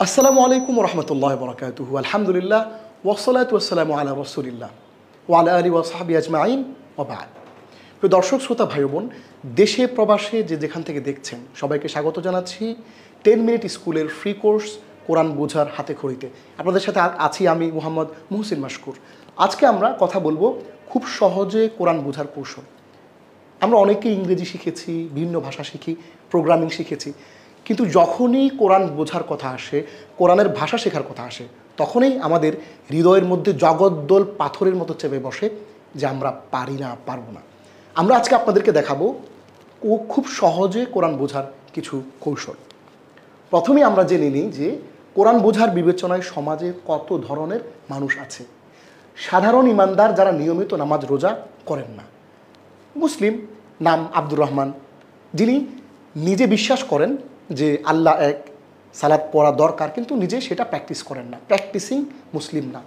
আসসালামু আলাইকুম রহমতুল্লাহ বরকাতুহু আলহামদুলিল্লাহ ওয়াসসালাতু ওয়াসসালামু আলা রাসূলিল্লাহ ওয়া আলা আলিহি ওয়া সাহবিহি আজমাইন ওয়া বা'দ। প্রিয় দর্শক শ্রোতা ভাই বোন, দেশে প্রবাসে যেখান থেকে দেখছেন সবাইকে স্বাগত জানাচ্ছি 10 মিনিট স্কুলের ফ্রি কোর্স কোরআন বোঝার হাতে খড়িতে। আপনাদের সাথে আছি আমি মোহাম্মদ মুহসিন মাশকুর। আজকে আমরা কথা বলবো খুব সহজে কোরআন বোঝার কৌশল। আমরা অনেকেই ইংরেজি শিখেছি, বিভিন্ন ভাষা শিখি, প্রোগ্রামিং শিখেছি, কিন্তু যখনই কোরআন বোঝার কথা আসে, কোরআনের ভাষা শেখার কথা আসে, তখনই আমাদের হৃদয়ের মধ্যে জগদ্দল পাথরের মতো চেপে বসে যে আমরা পারি না, পারবো না। আমরা আজকে আপনাদেরকে দেখাবো খুব সহজে কোরআন বোঝার কিছু কৌশল। প্রথমেই আমরা জেনে নিই যে কোরআন বোঝার বিবেচনায় সমাজে কত ধরনের মানুষ আছে। সাধারণ ইমানদার যারা নিয়মিত নামাজ রোজা করেন না, মুসলিম, নাম আব্দুর রহমান, যিনি নিজে বিশ্বাস করেন যে আল্লাহ এক, সালাত পড়া দরকার, কিন্তু নিজে সেটা প্র্যাকটিস করেন না, প্র্যাকটিসিং মুসলিম না।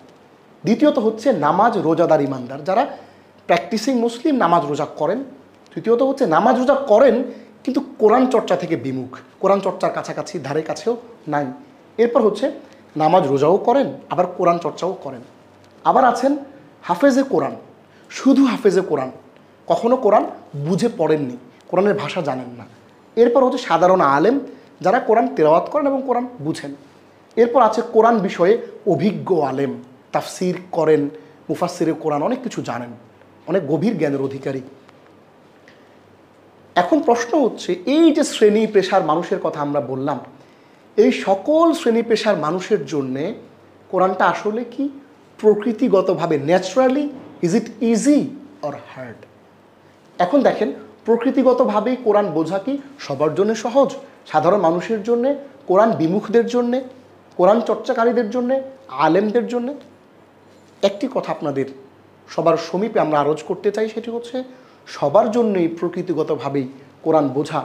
দ্বিতীয়ত হচ্ছে নামাজ রোজাদার ইমানদার, যারা প্র্যাকটিসিং মুসলিম, নামাজ রোজা করেন। তৃতীয়ত হচ্ছে নামাজ রোজা করেন কিন্তু কোরআন চর্চা থেকে বিমুখ, কোরআন চর্চার কাছাকাছি ধারে কাছেও নাই। এরপর হচ্ছে নামাজ রোজাও করেন আবার কোরআন চর্চাও করেন। আবার আছেন হাফেজে কোরআন, শুধু হাফেজে কোরআন, কখনো কোরআন বুঝে পড়েননি, কোরআনের ভাষা জানেন না। এরপর হচ্ছে সাধারণ আলেম, যারা কোরআন তেলাওয়াত করেন এবং কোরআন বুঝেন। এরপর আছে কোরআন বিষয়ে অভিজ্ঞ আলেম, তাফসির করেন, মুফাসসিরে কোরআন, অনেক কিছু জানেন, অনেক গভীর জ্ঞানের অধিকারী। এখন প্রশ্ন হচ্ছে, এই যে শ্রেণী পেশার মানুষের কথা আমরা বললাম, এই সকল শ্রেণী পেশার মানুষের জন্যে কোরআনটা আসলে কি প্রকৃতিগতভাবে, naturally, is it easy or hard? এখন দেখেন, প্রকৃতিগতভাবেই কোরআন বোঝা কি সবার জন্য সহজ? সাধারণ মানুষের জন্যে, কোরআন বিমুখদের জন্যে, কোরআন চর্চাকারীদের জন্যে, আলেমদের জন্যে? একটি কথা আপনাদের সবার সমীপে আমরা আরজ করতে চাই, সেটি হচ্ছে সবার জন্যই প্রকৃতিগতভাবেই কোরআন বোঝা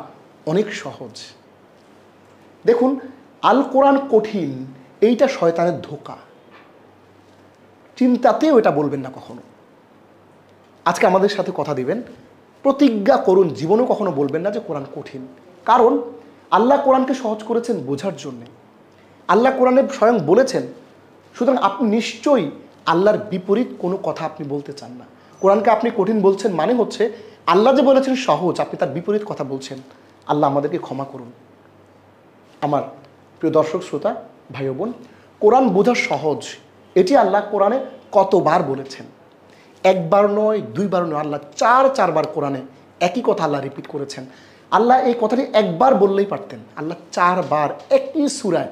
অনেক সহজ। দেখুন, আল কোরআন কঠিন, এইটা শয়তানের ধোঁকা, চিন্তাতেও এটা বলবেন না কখনো। আজকে আমাদের সাথে কথা দিবেন, প্রতিজ্ঞা করুন জীবনেও কখনো বলবেন না যে কোরআন কঠিন। কারণ আল্লাহ কোরআনকে সহজ করেছেন বোঝার জন্যে। আল্লাহ কোরআনে স্বয়ং বলেছেন, সুতরাং আপনি নিশ্চয়ই আল্লাহর বিপরীত কোনো কথা আপনি বলতে চান না। কোরআনকে আপনি কঠিন বলছেন মানে হচ্ছে আল্লাহ যে বলেছেন সহজ, আপনি তার বিপরীত কথা বলছেন। আল্লাহ আমাদেরকে ক্ষমা করুন। আমার প্রিয় দর্শক শ্রোতা ভাই বোন, কোরআন বোঝা সহজ, এটি আল্লাহ কোরআনে কতবার বলেছেন? একবার নয়, দুইবার নয়, আল্লাহ চারবার কোরআনে একই কথা আল্লাহ রিপিট করেছেন। আল্লাহ এই কথাটি একবার বললেই পারতেন, আল্লাহ চারবার একই সূরায়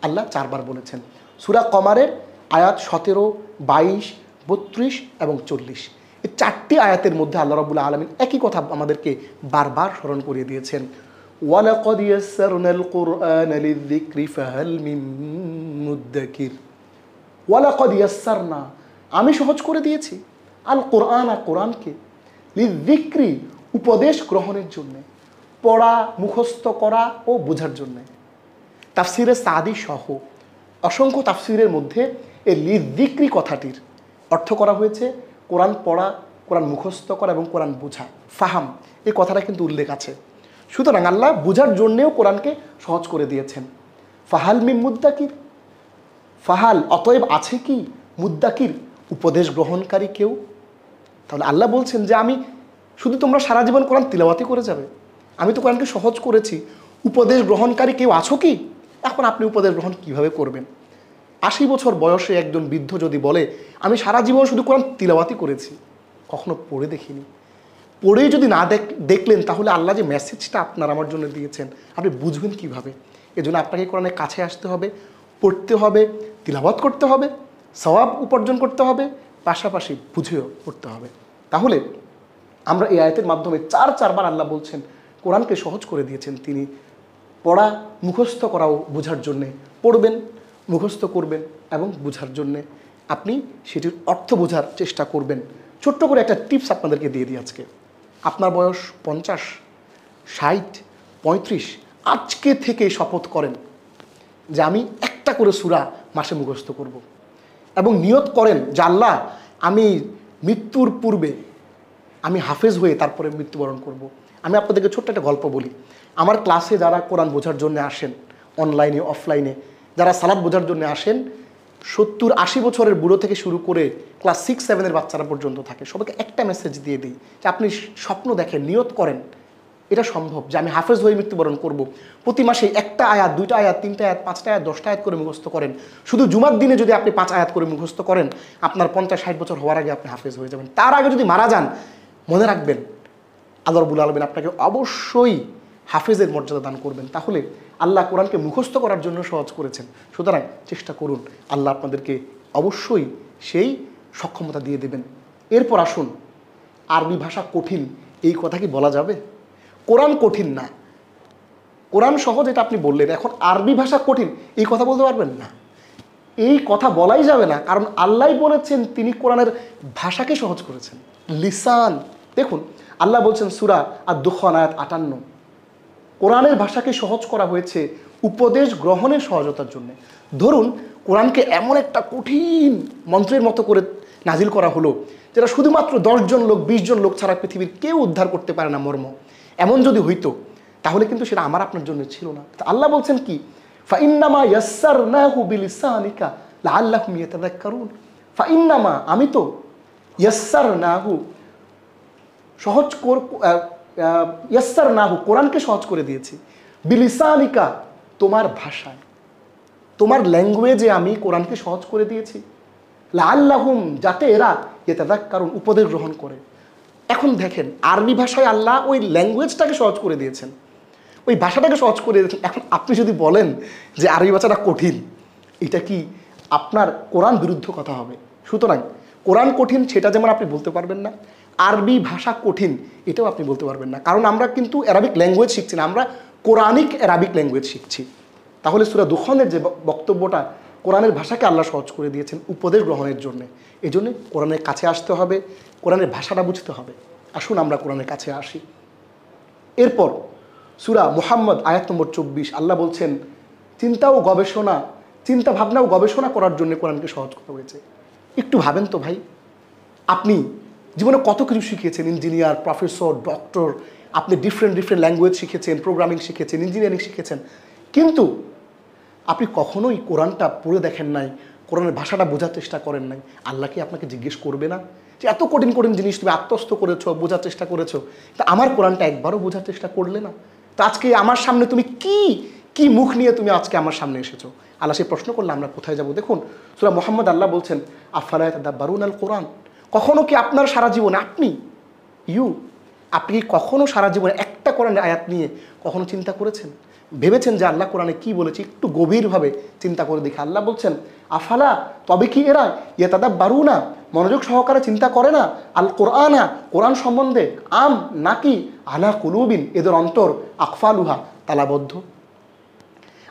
আল্লাহ চারবার বলেছেন। সূরা কমারের আয়াত 17, 22, 32 এবং 40, এই 4টি আয়াতের মধ্যে আল্লাহ রাব্বুল আলামিন একই কথা আমাদেরকে বারবার স্মরণ করিয়ে দিয়েছেন। ওয়ালাকাদ ইয়াসসারনাল কুরআনা লিযিকরি ফাহাল মিন মুদ্দাকির। ওয়ালাকাদ ইয়াসসারনা, আমি সহজ করে দিয়েছি, আল কোরআন, কোরআনকে, লিযিকরি, উপদেশ গ্রহণের জন্যে, পড়া, মুখস্থ করা ও বোঝার জন্যে। তাফসিরে সাদি সহ অসংখ্য তাফসিরের মধ্যে এই লিযিকরি কথাটির অর্থ করা হয়েছে কোরআন পড়া, কোরআন মুখস্থ করা এবং কোরআন বোঝা, ফাহাম, এই কথাটা কিন্তু উল্লেখ আছে। সুতরাং আল্লাহ বোঝার জন্যেও কোরআনকে সহজ করে দিয়েছেন। ফাহাল মিন মুদ্দাকির, ফাহাল অতএব আছে কি, মুদ্দাকির উপদেশ গ্রহণকারী কেউ? তাহলে আল্লাহ বলছেন যে আমি শুধু, তোমরা সারা জীবন কোরআন তিলাওয়াতি করে যাবে, আমি তো কোরআনকে সহজ করেছি, উপদেশ গ্রহণকারী কেউ আছো কি? এখন আপনি উপদেশ গ্রহণ কিভাবে করবেন? 80 বছর বয়সে একজন বৃদ্ধ যদি বলে আমি সারা জীবন শুধু কোরআন তিলাওয়াতি করেছি, কখনো পড়ে দেখিনি, পড়েই যদি না দেখলেন, তাহলে আল্লাহ যে মেসেজটা আপনার আমার জন্য দিয়েছেন আপনি বুঝবেন কিভাবে? এজন্য আপনাকে কোরআনের কাছে আসতে হবে, পড়তে হবে, তিলাওয়াত করতে হবে, সওয়াব উপার্জন করতে হবে, পাশাপাশি বুঝেও পড়তে হবে। তাহলে আমরা এই আয়াতের মাধ্যমে চারবার আল্লাহ বলছেন কোরআনকে সহজ করে দিয়েছেন তিনি। পড়া, মুখস্থ করাও বোঝার জন্যে, পড়বেন, মুখস্থ করবেন এবং বোঝার জন্যে আপনি সেটির অর্থ বোঝার চেষ্টা করবেন। ছোট্ট করে একটা টিপস আপনাদেরকে দিয়ে দিই আজকে। আপনার বয়স 50, 60, 35, আজকে থেকে শপথ করেন যে আমি একটা করে সূরা মাসে মুখস্থ করব, এবং নিয়ত করেন যে আল্লাহ আমি মৃত্যুর পূর্বে আমি হাফেজ হয়ে তারপরে মৃত্যুবরণ করব। আমি আপনাদেরকে ছোট্ট একটা গল্প বলি। আমার ক্লাসে যারা কোরআন বোঝার জন্য আসেন, অনলাইনে অফলাইনে, যারা সালাত বোঝার জন্য আসেন 70-80 বছরের বুড়ো থেকে শুরু করে ক্লাস 6-7 বাচ্চারা পর্যন্ত থাকে, সবাইকে একটা মেসেজ দিয়ে দিই যে আপনি স্বপ্ন দেখেন, নিয়ত করেন এটা সম্ভব যে আমি হাফেজ হয়ে মৃত্যুবরণ করব। প্রতি মাসে একটা আয়াত, 2টা আয়াত, 3টা আয়াত, 5টা আয়াত, 10টা আয়াত করে মুখস্থ করেন। শুধু জুমার দিনে যদি আপনি 5 আয়াত করে মুখস্থ করেন, আপনার 50-60 বছর হওয়ার আগে আপনি হাফেজ হয়ে যাবেন। তার আগে যদি মারা যান, মনে রাখবেন আল্লাহ রাব্বুল আলামিন আপনাকে অবশ্যই হাফেজের মর্যাদা দান করবেন। তাহলে আল্লাহ কোরআনকে মুখস্থ করার জন্য সহজ করেছেন, সুতরাং চেষ্টা করুন, আল্লাহ আপনাদেরকে অবশ্যই সেই সক্ষমতা দিয়ে দেবেন। এরপর আসুন, আরবি ভাষা কঠিন এই কথা কি বলা যাবে? কোরআন কঠিন না, কোরআন সহজ এটা আপনি বললেন, এখন আরবি ভাষা কঠিন এই কথা বলতে পারবেন না, এই কথা বলাই যাবে না, কারণ আল্লাহ বলেছেন তিনি কোরআনের ভাষাকে সহজ করেছেন, লিসান। দেখুন আল্লাহ বলছেন সূরা আদ-দুখান আয়াত 58, কোরআনের ভাষাকে সহজ করা হয়েছে উপদেশ গ্রহণের সহজতার জন্য। ধরুন কোরআনকে এমন একটা কঠিন মন্ত্রের মতো করে নাজিল করা হলো যেটা শুধুমাত্র 10 জন লোক 20 জন লোক ছাড়া পৃথিবীর কেউ উদ্ধার করতে পারে না মর্ম, এমন যদি হইতো তাহলে কিন্তু সেটা আমার আপনার জন্য ছিল না। আল্লাহ বলছেন কি, ফাইন্নামা ইয়াসসারনাহু বিলিসানিকা লাআল্লাহুম ইয়াতাযাক্কারুন। ফাইন্নামা আমি তো ইয়াসসারনাহু সহজ ইয়াসসারনাহু কোরআনকে সহজ করে দিয়েছি, বিলিসানিকা তোমার ভাষায়, তোমার ল্যাঙ্গুয়েজে আমি কোরআনকে সহজ করে দিয়েছি, লাআল্লাহুম যাতে এরা ইয়াতাযাক্কারুন উপদেশ গ্রহণ করে। এখন দেখেন আরবি ভাষায় আল্লাহ ওই ল্যাঙ্গুয়েজটাকে সহজ করে দিয়েছেন, ওই ভাষাটাকে সহজ করে দিয়েছেন। এখন আপনি যদি বলেন যে আরবি ভাষাটা কঠিন, এটা কি আপনার কোরআন বিরুদ্ধ কথা হবে। সুতরাং কোরআন কঠিন সেটা যেমন আপনি বলতে পারবেন না, আরবি ভাষা কঠিন এটাও আপনি বলতে পারবেন না, কারণ আমরা কিন্তু অ্যারাবিক ল্যাঙ্গুয়েজ শিখছি না, আমরা কোরআনিক অ্যারাবিক ল্যাঙ্গুয়েজ শিখছি। তাহলে সূরা দুখানের যে বক্তব্যটা, কোরআনের ভাষাকে আল্লাহ সহজ করে দিয়েছেন উপদেশ গ্রহণের জন্য, এই জন্যে কোরআনের কাছে আসতে হবে, কোরআনের ভাষাটা বুঝতে হবে। আসুন আমরা কোরআনের কাছে আসি। এরপর সূরা মুহাম্মদ আয়াত নম্বর 24 আল্লাহ বলছেন চিন্তা ও গবেষণা, চিন্তা ভাবনা ও গবেষণা করার জন্য কোরআনকে সহজ করা হয়েছে। একটু ভাবেন তো ভাই, আপনি জীবনে কত কিছু শিখিয়েছেন, ইঞ্জিনিয়ার, প্রফেসর, ডক্টর, আপনি ডিফারেন্ট ল্যাঙ্গুয়েজ শিখেছেন, প্রোগ্রামিং শিখেছেন, ইঞ্জিনিয়ারিং শিখেছেন, কিন্তু আপনি কখনোই কোরআনটা পড়ে দেখেন নাই, কোরআনের ভাষাটা বোঝার চেষ্টা করেন নাই। আল্লাহ কি আপনাকে জিজ্ঞেস করবে না যে এত কঠিন জিনিস তুমি আত্মস্থ করেছো, বোঝার চেষ্টা করেছো, তা আমার কোরআনটা একবারও বোঝার চেষ্টা করলে না? তো আজকে আমার সামনে তুমি কি মুখ নিয়ে তুমি আজকে আমার সামনে এসেছো? আল্লাহ সে প্রশ্ন করলে আমরা কোথায় যাব? দেখুন সূরা মুহাম্মদ আল্লাহ বলছেন আফালা ইয়াতাদাব্বারুনাল কোরআন, কখনো কি আপনার সারা জীবনে আপনি কি কখনো সারা জীবনে একটা কোরআনের আয়াত নিয়ে কখনো চিন্তা করেছেন, ভেবেছেন যে আল্লাহ কোরআনে কি বলেছে? একটু গভীরভাবে চিন্তা করে দেখে আল্লাহ বলছেন আফালা, তবে কি এরা ইয়াতাদাব্বারুনা মনোযোগ সহকারে চিন্তা করে না আল কোরআনা কোরআন সম্বন্ধে, নাকি আলা কুলুবিন এদের অন্তর আকফালুহা তালাবদ্ধ।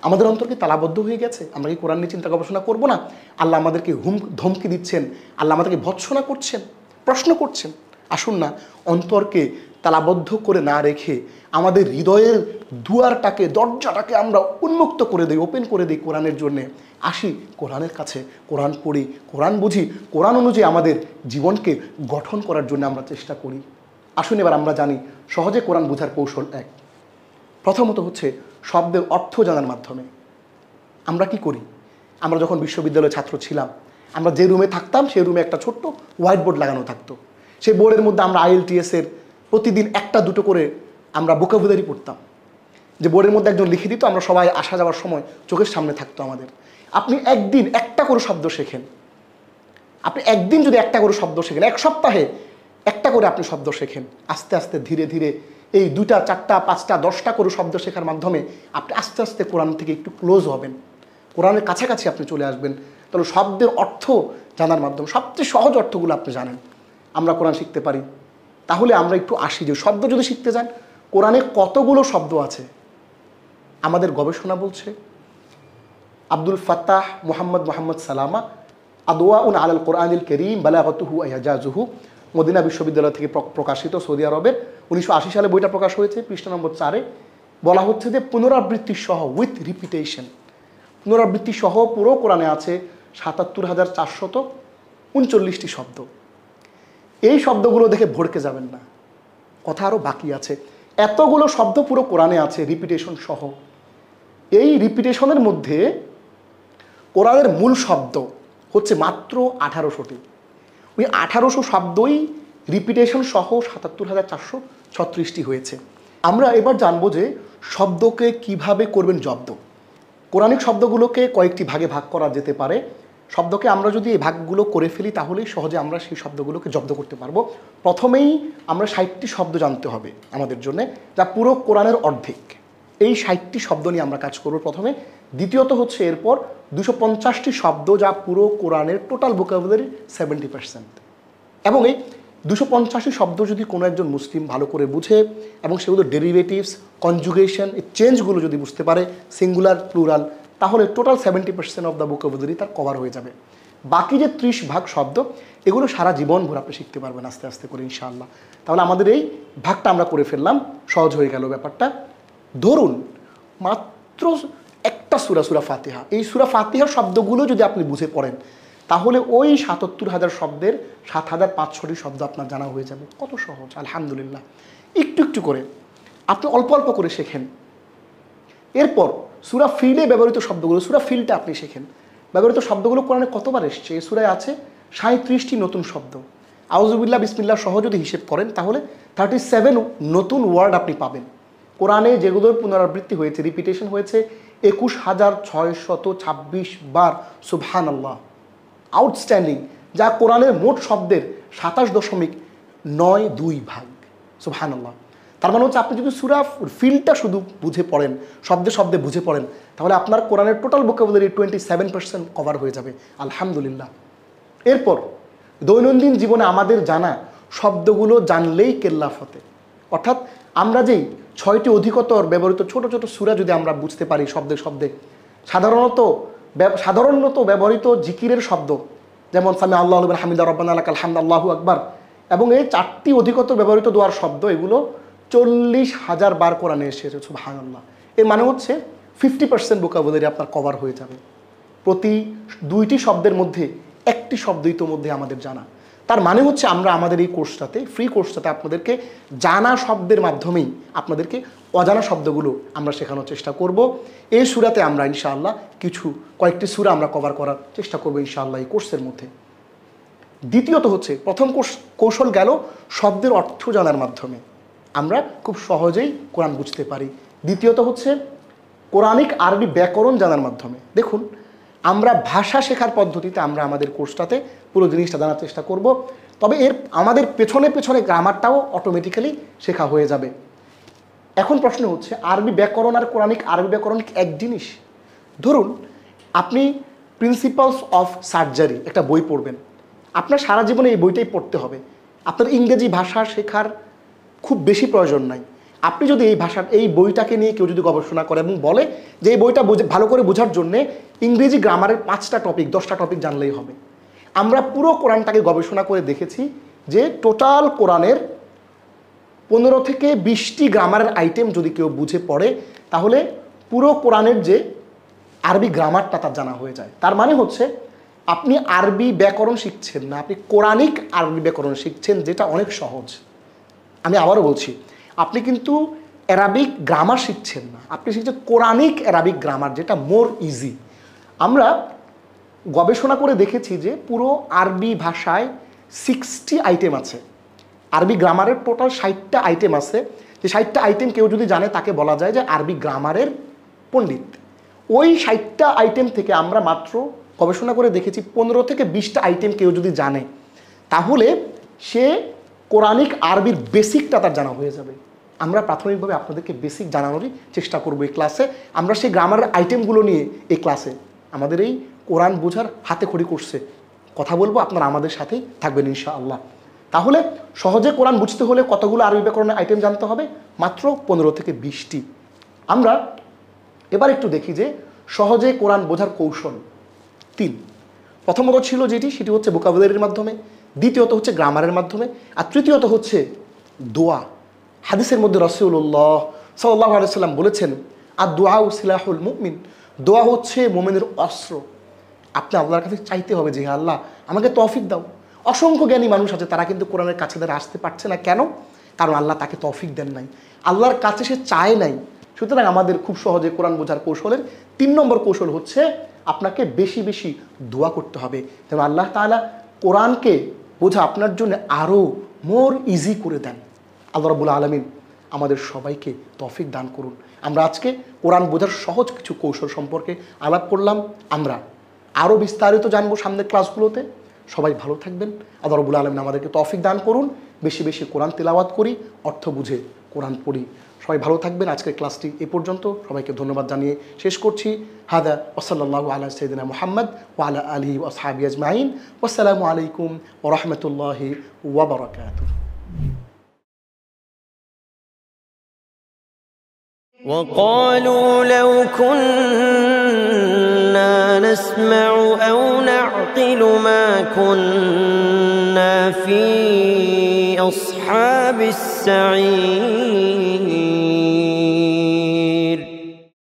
আমাদের অন্তর কি তালাবদ্ধ হয়ে গেছে? আমরা কি কোরআন নিয়ে চিন্তা গবেষণা করবো না? আল্লাহ আমাদেরকে ধমকি দিচ্ছেন, আল্লাহ আমাদেরকে ভৎসনা করছেন, প্রশ্ন করছেন। আসুন না অন্তরকে তালাবদ্ধ করে না রেখে আমাদের হৃদয়ের দুয়ারটাকে, দরজাটাকে আমরা উন্মুক্ত করে দিই, ওপেন করে দিই কোরআনের জন্যে। আসি কোরআনের কাছে, কোরআন পড়ি, কোরআন বুঝি, কোরআন অনুযায়ী আমাদের জীবনকে গঠন করার জন্য আমরা চেষ্টা করি। আসুন এবার আমরা জানি সহজে কোরআন বোঝার কৌশল এক। প্রথমত হচ্ছে শব্দের অর্থ জানার মাধ্যমে। আমরা কি করি? আমরা যখন বিশ্ববিদ্যালয়ের ছাত্র ছিলাম, আমরা যে রুমে থাকতাম সেই রুমে একটা ছোট্ট হোয়াইট বোর্ড লাগানো থাকতো, সেই বোর্ডের মধ্যে আমরা IELTS-এর প্রতিদিন 1-2 করে আমরা ভোকাবুলারি পড়তাম, যে বোর্ডের মধ্যে একজন লিখে দিত, আমরা সবাই আসা যাওয়ার সময় চোখের সামনে থাকতো আমাদের। আপনি একদিন একটা করে শব্দ শেখেন, আপনি একদিন যদি একটা করে শব্দ শেখেন, এক সপ্তাহে একটা করে আপনি শব্দ শেখেন, আস্তে আস্তে ধীরে ধীরে এই 2টা 4টা 5টা 10টা করে শব্দ শেখার মাধ্যমে আপনি আস্তে আস্তে কোরআন থেকে একটু ক্লোজ হবেন, কোরআনের কাছাকাছি আপনি চলে আসবেন। তাহলে শব্দের অর্থ জানার মাধ্যমে সবচেয়ে সহজ অর্থগুলো আপনি জানেন, আমরা কোরআন শিখতে পারি। তাহলে আমরা একটু আসি যে শব্দ যদি শিখতে যান, কোরআনে কতগুলো শব্দ আছে। আমাদের গবেষণা বলছে আব্দুল ফাত্তাহ মোহাম্মদ সালামা আদওয়াউন আলাল কোরআনিল কারীম বালাগাতুহু ইজাজুহু, মদিনা বিশ্ববিদ্যালয় থেকে প্রকাশিত, সৌদি আরবের 1980 সালে বইটা প্রকাশ হয়েছে। পৃষ্ঠা নম্বর 4-এ বলা হচ্ছে যে পুনরাবৃত্তি সহ, উইথ রিপিটেশন, পুনরাবৃত্তি সহ পুরো কোরআনে আছে 77,439টি শব্দ। এই শব্দগুলো দেখে ভড়কে যাবেন না, কথা আরও বাকি আছে। এতগুলো শব্দ পুরো কোরআনে আছে রিপিটেশন সহ। এই রিপিটেশনের মধ্যে কোরআনের মূল শব্দ হচ্ছে মাত্র 1800টি। ওই 1800 শব্দই রিপিটেশন সহ ৭৭,৪৩৬টি হয়েছে। আমরা এবার জানবো যে শব্দকে কিভাবে করবেন জব্দ। কোরআনিক শব্দগুলোকে কয়েকটি ভাগে ভাগ করা যেতে পারে। শব্দকে আমরা যদি এই ভাগগুলো করে ফেলি তাহলেই সহজে আমরা সেই শব্দগুলোকে জব্দ করতে পারবো। প্রথমেই আমরা 60টি শব্দ জানতে হবে আমাদের জন্য, যা পুরো কোরআনের অর্ধেক। এই 60টি শব্দ নিয়ে আমরা কাজ করব প্রথমে। দ্বিতীয়ত হচ্ছে এরপর 250টি শব্দ, যা পুরো কোরআনের টোটাল ভোকাবুলারি 70%। এবং এই 250টি শব্দ যদি কোনো একজন মুসলিম ভালো করে বুঝে এবং সেগুলো ডেরিভেটিভস, কনজুগেশন, এই চেঞ্জগুলো যদি বুঝতে পারে, সিঙ্গুলার, প্লুরাল, তাহলে টোটাল 70% অফ দ্য ভোকাবুলারি তার কভার হয়ে যাবে। বাকি যে 30 ভাগ শব্দ, এগুলো সারা জীবন ভরে আপনি শিখতে পারবেন আস্তে আস্তে করে ইনশাআল্লাহ। তাহলে আমাদের এই ভাগটা আমরা করে ফেললাম, সহজ হয়ে গেল ব্যাপারটা। ধরুন মাত্র একটা সূরা ফাতিহা, এই সূরা ফাতিহার শব্দগুলো যদি আপনি বুঝে পড়েন তাহলে ওই ৭৭,০০০ শব্দের ৭,৫০০টি শব্দ আপনার জানা হয়ে যাবে। কত সহজ, আলহামদুলিল্লাহ। একটু একটু করে আপনি অল্প অল্প করে শেখেন। এরপর সূরা ফিলে ব্যবহৃত শব্দগুলো, সূরা ফিলটা আপনি শেখেন। ব্যবহৃত শব্দগুলো কোরআনে কতবার এসছে? এই সূরায় আছে ৩৭টি নতুন শব্দ। আউযুবিল্লাহ, বিসমিল্লাহ সহ যদি হিসেব করেন তাহলে 37 নতুন ওয়ার্ড আপনি পাবেন। কোরআনে যেগুলোর পুনরাবৃত্তি হয়েছে, রিপিটেশন হয়েছে ২১,৬২৬ বার। সুবহানাল্লাহ, আউটস্ট্যান্ডিং, যা কোরআনের মোট শব্দের ২৭.৯২ ভাগ। সুবহানাল্লাহ। তার মানে হচ্ছে আপনি যদি সূরা ফিলটা শুধু বুঝে পড়েন, শব্দে শব্দে বুঝে পড়েন, তাহলে আপনার কোরআনের টোটাল ভোকাবুলারি 27% কভার হয়ে যাবে, আলহামদুলিল্লাহ। এরপর দৈনন্দিন জীবনে আমাদের জানা শব্দগুলো জানলেই কেল্লা ফতে, অর্থাৎ আমরা যেই 6টি অধিকতর ব্যবহৃত ছোট ছোট সূরা যদি আমরা বুঝতে পারি শব্দে শব্দে, সাধারণত ব্যবহৃত জিকিরের শব্দ, যেমন সামি আল্লাহু লিমান হামিদা, রব্বানা লাকাল হামদ, আল্লাহু আকবার, এবং এই 4টি অধিকতর ব্যবহৃত দোয়ার শব্দ, এগুলো 40,000 বার কোরআনে এসেছে। সুবহানাল্লাহ। এর মানে হচ্ছে 50% ভোকাবুলারি আপনার কভার হয়ে যাবে। প্রতি 2টি শব্দের মধ্যে 1টি শব্দ ইতোমধ্যে আমাদের জানা। তার মানে হচ্ছে আমরা আমাদের এই কোর্সটাতে, ফ্রি কোর্সটাতে আপনাদেরকে জানা শব্দের মাধ্যমেই আপনাদেরকে অজানা শব্দগুলো আমরা শেখানোর চেষ্টা করব। এই সূরাতে আমরা ইনশাআল্লাহ কয়েকটি সূরা আমরা কভার করার চেষ্টা করব ইনশাআল্লাহ এই কোর্সের মধ্যে। দ্বিতীয়ত হচ্ছে, প্রথম কৌশল গেল শব্দের অর্থ জানার মাধ্যমে আমরা খুব সহজেই কোরআন বুঝতে পারি। দ্বিতীয়ত হচ্ছে কোরআনিক আরবি ব্যাকরণ জানার মাধ্যমে। দেখুন, আমরা ভাষা শেখার পদ্ধতিতে আমরা আমাদের কোর্সটাতে পুরো জিনিসটা জানার চেষ্টা করব, তবে আমাদের পেছনে পেছনে গ্রামারটাও অটোমেটিক্যালি শেখা হয়ে যাবে। এখন প্রশ্ন হচ্ছে, আরবি ব্যাকরণ আর কোরআনিক আরবি ব্যাকরণ কি এক জিনিস? ধরুন আপনি প্রিন্সিপালস অফ সার্জারি একটা বই পড়বেন, আপনার সারা জীবনে এই বইটাই পড়তে হবে। আপনার ইংরেজি ভাষা শেখার খুব বেশি প্রয়োজন নাই। আপনি যদি এই বইটাকে নিয়ে কেউ যদি গবেষণা করে এবং বলে যে এই বইটা ভালো করে বোঝার জন্যে ইংরেজি গ্রামারের 5টা টপিক 10টা টপিক জানলেই হবে। আমরা পুরো কোরআনটাকে গবেষণা করে দেখেছি যে টোটাল কোরআনের 15 থেকে 20টি গ্রামারের আইটেম যদি কেউ বুঝে পড়ে তাহলে পুরো কোরআনের যে আরবি গ্রামারটা তার জানা হয়ে যায়। তার মানে হচ্ছে আপনি আরবি ব্যাকরণ শিখছেন না, আপনি কোরআনিক আরবি ব্যাকরণ শিখছেন, যেটা অনেক সহজ। আমি আবারও বলছি, আপনি কিন্তু অ্যারাবিক গ্রামার শিখছেন না, আপনি শিখছেন কোরআনিক অ্যারাবিক গ্রামার, যেটা মোর ইজি। আমরা গবেষণা করে দেখেছি যে পুরো আরবি ভাষায় 60টি আইটেম আছে। আরবি গ্রামারের টোটাল 60টা আইটেম আছে। যে 60টা আইটেম কেউ যদি জানে তাকে বলা যায় যে আরবি গ্রামারের পণ্ডিত। ওই 60টা আইটেম থেকে আমরা মাত্র গবেষণা করে দেখেছি 15 থেকে 20টা আইটেম কেউ যদি জানে তাহলে সে কোরআনিক আরবির বেসিকটা তার জানা হয়ে যাবে। আমরা প্রাথমিকভাবে আপনাদেরকে বেসিক জানানোরই চেষ্টা করব এই ক্লাসে। আমরা সেই গ্রামারের আইটেমগুলো নিয়ে এই ক্লাসে আমাদের এই কোরআন বোঝার হাতে খড়ি করছে কথা বলবো, আপনারা আমাদের সাথেই থাকবেন ইনশাআল্লাহ। তাহলে সহজে কোরআন বুঝতে হলে কতগুলো আরবি ব্যাকরণের আইটেম জানতে হবে? মাত্র 15 থেকে 20টি। আমরা এবার একটু দেখি যে সহজে কোরআন বোঝার কৌশল 3। প্রথমত ছিল সেটি হচ্ছে ভোকাবুলারির মাধ্যমে, দ্বিতীয়ত হচ্ছে গ্রামারের মাধ্যমে, আর তৃতীয়ত হচ্ছে দোয়া। হাদিসের মধ্যে রাসূলুল্লাহ সাল্লাল্লাহু আলাইহি ওয়াসাল্লাম বলেছেন, আর দোয়া সিলাহুল মুমিন, দোয়া হচ্ছে মুমিনের অস্ত্র। আপনি আল্লাহর কাছে চাইতে হবে যে আল্লাহ আমাকে তৌফিক দাও। অসংখ্য জ্ঞানী মানুষ আছে, তারা কিন্তু কোরআনের কাছে তারা আসতে পারছে না। কেন? কারণ আল্লাহ তাকে তৌফিক দেন নাই, আল্লাহর কাছে সে চায় নাই। সুতরাং আমাদের খুব সহজে কোরআন বোঝার কৌশলের 3 নম্বর কৌশল হচ্ছে আপনাকে বেশি বেশি দোয়া করতে হবে যেন আল্লাহ তাআলা কোরআনকে বোঝা আপনার জন্য আরও মোর ইজি করে দেন। আল্লাহ রাব্বুল আলামিন আমাদের সবাইকে তৌফিক দান করুন। আমরা আজকে কোরআন বোঝার সহজ কিছু কৌশল সম্পর্কে আলাপ করলাম। আমরা আরও বিস্তারিত জানবো সামনের ক্লাসগুলোতে। সবাই ভালো থাকবেন। আল্লাহ রাব্বুল আলামিন আমাদেরকে তৌফিক দান করুন। বেশি বেশি কোরআন তেলাওয়াত করি, অর্থ বুঝে কোরআন পড়ি। সবাই ভালো থাকবেন। আজকের ক্লাসটি এ পর্যন্ত। সবাইকে ধন্যবাদ জানিয়ে শেষ করছি। হাদা ওয়াসাল্লাল্লাহু আলা সাইয়্যিদিনা মুহাম্মদ ওয়া আলা আলিহি ওয়া আসহাবিহি আজমাইন। ওয়াসসালামু আলাইকুম ওয়া রাহমাতুল্লাহি ওয়া বারাকাতুহু। وقالوا لو كنا نسمع أو نعقل ما كنا في أصحاب السعير